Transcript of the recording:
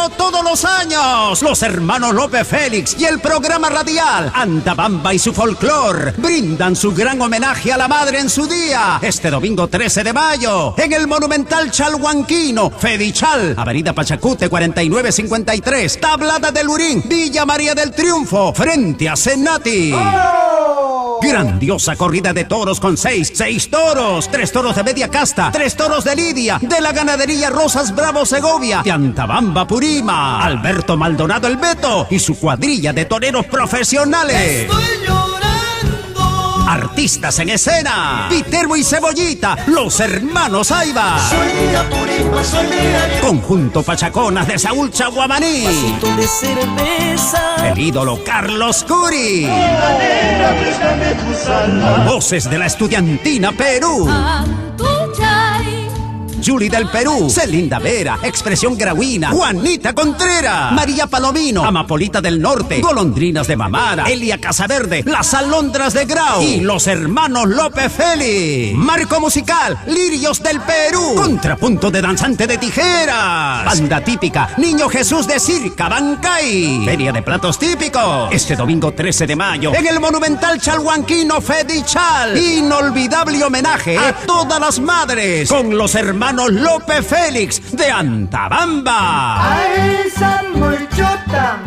como todos los años, los hermanos López Félix y el programa radial Antabamba y su folclor brindan su gran homenaje a la madre en su día, este domingo 13 de mayo, en el monumental Chalhuanquino, Fedichal, Avenida Pachacute 4953, Tablada del Urín, Villa María del Triunfo, frente a Cenati. Grandiosa corrida de toros con seis toros, 3 toros de media casta, 3 toros de lidia, de la ganadería Rosas Bravo Segovia, de Antabamba Purima, Alberto Maldonado el Beto y su cuadrilla de toreros profesionales. Estoy llorando. Artistas en escena, Viterbo y Cebollita, los hermanos Aiba. Soy de Apurímac, soy de Conjunto Pachaconas de Saúl Chaguamaní. vasito de cerveza. El ídolo Carlos Curi. Nena, préstame tu sala. Voces de la Estudiantina Perú. Julie del Perú, Celinda Vera, Expresión Grauina, Juanita Contreras, María Palomino, Amapolita del Norte, Golondrinas de Mamara, Elia Casaverde, Las Alondras de Grau y los hermanos López Félix. Marco musical, Lirios del Perú, Contrapunto de Danzante de Tijeras, Banda típica, Niño Jesús de Circa, Bancay, Feria de Platos Típicos, este domingo 13 de mayo, en el monumental Chalhuanquino Fedichal. Inolvidable homenaje a todas las madres, con los hermanos López Félix de Antabamba. A esa muchota,